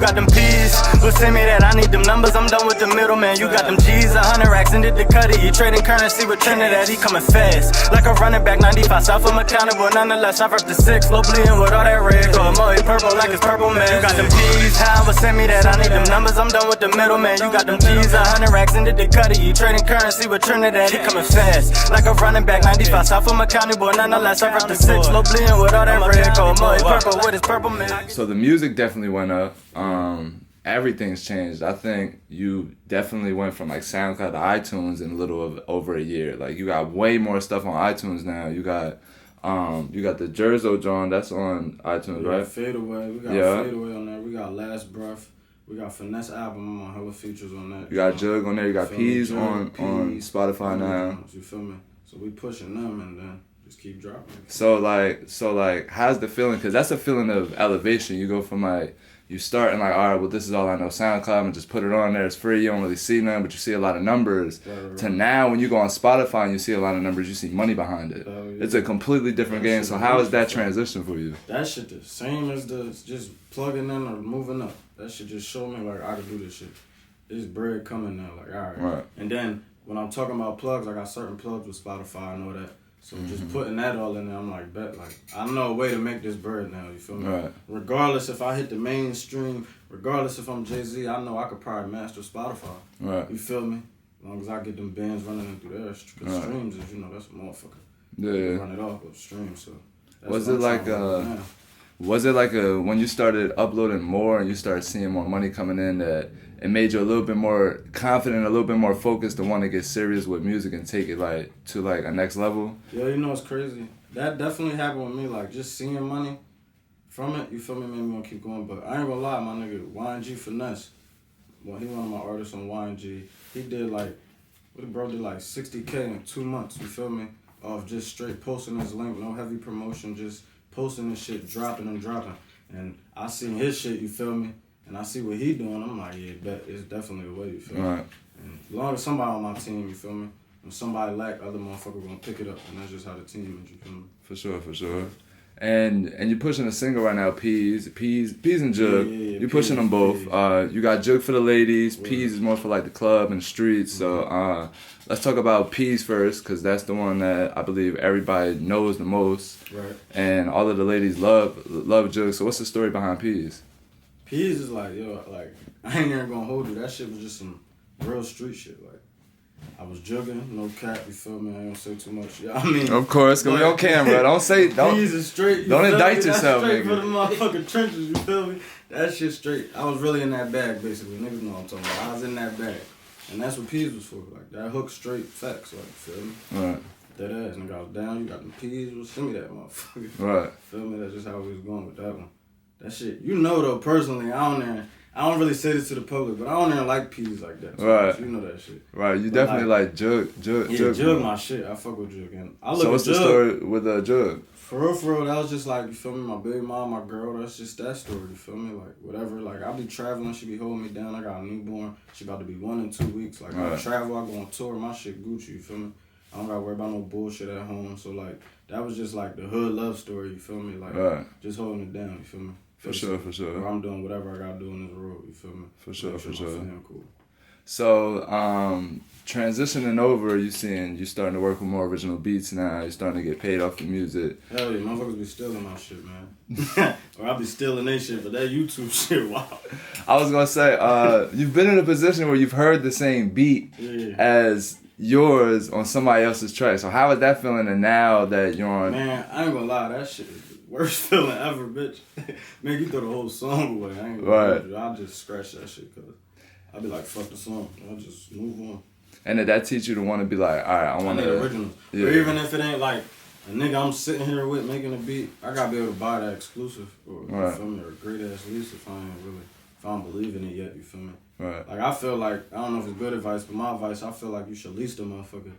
got them P's. But send me that, I need them numbers, I'm done with the middleman. You got them G's, 100 racks, and did the Cutty. You trading currency with Trinidad, he coming fast. Like a running back, 95 south, I'm accountable. Nonetheless, I rep the 6, low bleeding with all that red. Go Moe purple like it's purple, man. You got them P's, but send me that, I need them numbers, I'm done with the middleman. You got them G's, 100 racks, and did the Cutty. You trading currency with Trinidad, he coming fast. Like a running back, 95 south, I'm accountable. Nonetheless, I rep the 6, low bleeding with all that red. Go Moe purple with his purple, man. So the music definitely went up. Everything's changed. I think you definitely went from like SoundCloud to iTunes in a little of over a year. Like you got way more stuff on iTunes now. You got the Jerzo John that's on iTunes, right? Fade Away. We got Fade Away on there. We got Last Breath. We got Finesse album on hella features on that. You got Jug on there. You got Peas on Spotify now. You feel me? So we pushing them and then just keep dropping. So like, how's the feeling? Because that's a feeling of elevation. You go from like, you start and like, all right, well, this is all I know, SoundCloud, and just put it on there. It's free. You don't really see nothing, but you see a lot of numbers. Right. To now, when you go on Spotify and you see a lot of numbers, you see money behind it. Yeah. It's a completely different game. So how is that transition for you? That shit the same as the just plugging in or moving up. That shit just show me like I can do this shit. There's bread coming now, like all right. And then when I'm talking about plugs, I got certain plugs with Spotify. I know that. So just putting that all in there, I'm like, bet, like, I know a way to make this bread now, you feel me? Right. Regardless if I hit the mainstream, regardless if I'm Jay-Z, I know I could probably master Spotify. Right. You feel me? As long as I get them bands running in through there, because streams is, that's a motherfucker. Yeah. Run it off with streams, so. Was it like when you started uploading more and you started seeing more money coming in that it made you a little bit more confident, a little bit more focused to want to get serious with music and take it like to like a next level? Yeah, it's crazy. That definitely happened with me, like just seeing money from it, you feel me, made me want to keep going. But I ain't gonna lie, my nigga, YNG Finesse, well, he one of my artists on YNG. He did like, bro did like 60K in 2 months, you feel me? Off just straight posting his link, no heavy promotion, just posting this shit, dropping. And I seen his shit, you feel me? And I see what he doing, I'm like, yeah, bet it's definitely the way, you feel me? Right. And as long as somebody on my team, you feel me? When somebody lack, other motherfucker gonna pick it up, and that's just how the team is, you feel me? For sure. And you're pushing a single right now, Peas and Jug. Yeah, you're pushing them both. You got Jug for the ladies. Yeah. Peas is more for like the club and the streets. So let's talk about Peas first, because that's the one that I believe everybody knows the most. Right. And all of the ladies love Jug. So what's the story behind Peas? Peas is like, I ain't even gonna hold you. That shit was just some real street shit. Like, I was jugging, no cap, you feel me? I ain't gonna say too much. Yeah, I mean, of course, cause we on camera. Don't Peas is straight. Don't indict yourself, straight nigga. For the motherfucking trenches, you feel me? That shit straight. I was really in that bag, basically. Niggas know what I'm talking about. I was in that bag, and that's what Peas was for. Like that hook, straight facts. Like, you feel me? Right. That ass, nigga, I was down. You got them Peas. Well, send me that motherfucker. Right. Feel me? That's just how we was going with that one. That shit, though, personally, I don't really say this to the public, but I don't even like Peas like that. So right. You know that shit. Right. You but definitely like Jug. Yeah, Jug my shit. I fuck with Jug. And I look so what's at the Jug, story with Jug? For real, that was just like, you feel me, my baby mom, my girl, that's just that story, you feel me? Like, whatever, like, I be traveling, she be holding me down, I got a newborn, she about to be 1 in 2 weeks, like, I travel, I go on tour, my shit Gucci, you feel me? I don't gotta worry about no bullshit at home, so, like, that was just, like, the hood love story, you feel me? Like, just holding it down, you feel me? For sure. Or I'm doing whatever I gotta do in this world, you feel me? For sure. Cool. So, transitioning over, you starting to work with more original beats now. You're starting to get paid off the music. Hell yeah, motherfuckers be stealing my shit, man. Or I be stealing their shit, but that YouTube shit, wow. I was gonna say, you've been in a position where you've heard the same beat as yours on somebody else's track. So how is that feeling? And now that you're on, man, I ain't gonna lie, that shit is the worst feeling ever, bitch. Man, you throw the whole song away. I ain't gonna lie you. I'll just scratch that shit, cause I'll be like, fuck the song. I'll just move on. And did that teach you to want to be like, all right, I need originals. Yeah. Or even if it ain't like a nigga I'm sitting here with making a beat, I gotta be able to buy that exclusive or you feel me, or a great ass lease if I don't believe in it yet, you feel me? Right. Like I feel like, I don't know if it's good advice, but my advice, I feel like you should lease the motherfucker,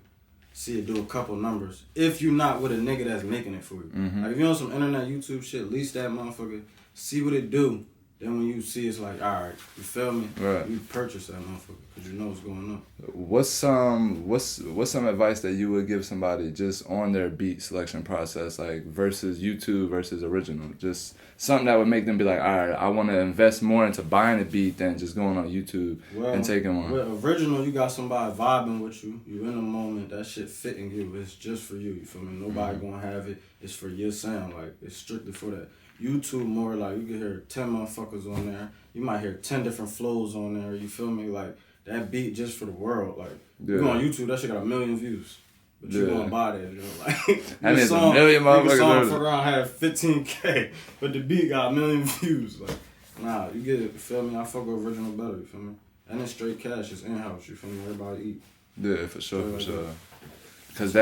see it do a couple numbers. If you not with a nigga that's making it for you. Mm-hmm. Like if you on some internet YouTube shit, lease that motherfucker, see what it do. Then when you see it's like, all right, you feel me? Right. You purchase that motherfucker because you know what's going on. What's some advice that you would give somebody just on their beat selection process, like versus YouTube versus original? Just something that would make them be like, all right, I want to invest more into buying a beat than just going on YouTube and taking one. With original, you got somebody vibing with you. You in the moment. That shit fitting you. It's just for you. You feel me? Nobody gonna have it. It's for your sound. Like, it's strictly for that. YouTube more like you can hear 10 motherfuckers on there. You might hear 10 different flows on there. You feel me? Like, that beat just for the world. Like, you go on YouTube, that shit got 1 million views. But you gonna buy that, you know? Like, and it's a million motherfuckers. Song fuck around had 15K, but the beat got 1 million views. Like, nah, you get it. You feel me? I fuck with original better. You feel me? And it's straight cash. It's in-house. You feel me? Everybody eat. Yeah, for sure. Cause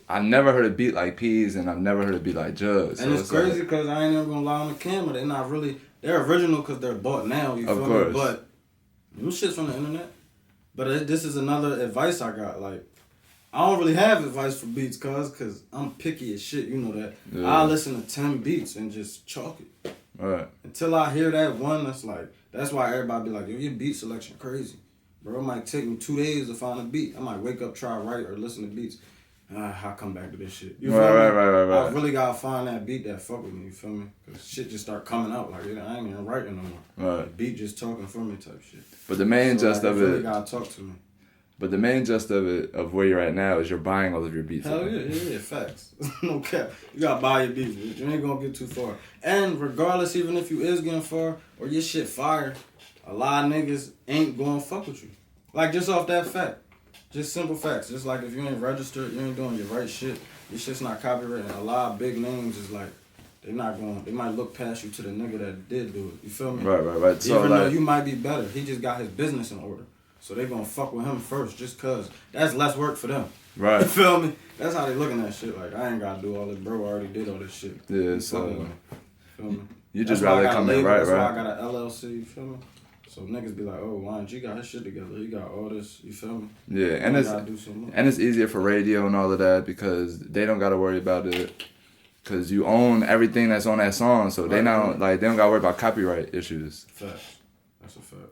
I never heard a beat like Peas and I've never heard a beat like Jugs. And it's crazy because I ain't never gonna lie on the camera. They're not really, they're original because they're bought now, you feel me? But them shit's from the internet. But this is another advice I got. Like, I don't really have advice for beats cause I'm picky as shit, you know that. Yeah. I listen to 10 beats and just chalk it. Right. Until I hear that one that's like, that's why everybody be like, yo, your beat selection crazy. Bro, it might take me 2 days to find a beat. I might wake up, try to write or listen to beats. I'll come back to this shit. You feel me? Right. I really gotta find that beat that fuck with me, you feel me? Cause shit just start coming out. Like, I ain't even writing no more. Right. The beat just talking for me type shit. But the main gist of it... really gotta talk to me. But the main gist of it, of where you're at now, is you're buying all of your beats. Hell yeah, facts. No cap. You gotta buy your beats. You ain't gonna get too far. And regardless, even if you is getting far, or your shit fire, a lot of niggas ain't gonna fuck with you. Like, just off that fact. Just simple facts. Just like if you ain't registered, you ain't doing your right shit, your shit's not copyrighted. A lot of big names is like, they might look past you to the nigga that did do it. You feel me? Right. So even though you might be better, he just got his business in order. So they gonna fuck with him first just cause that's less work for them. Right. You feel me? That's how they looking at shit. Like, I ain't gotta do all this, bro. I already did all this shit. Yeah, so feel me? You just rather come in right. That's why I got an LLC, you feel me? So niggas be like, oh, YNG got his shit together. He got all this, you feel me? Yeah, and it's easier for radio and all of that because they don't gotta worry about it. Cause you own everything that's on that song, so they don't gotta worry about copyright issues. Facts. That's a fact.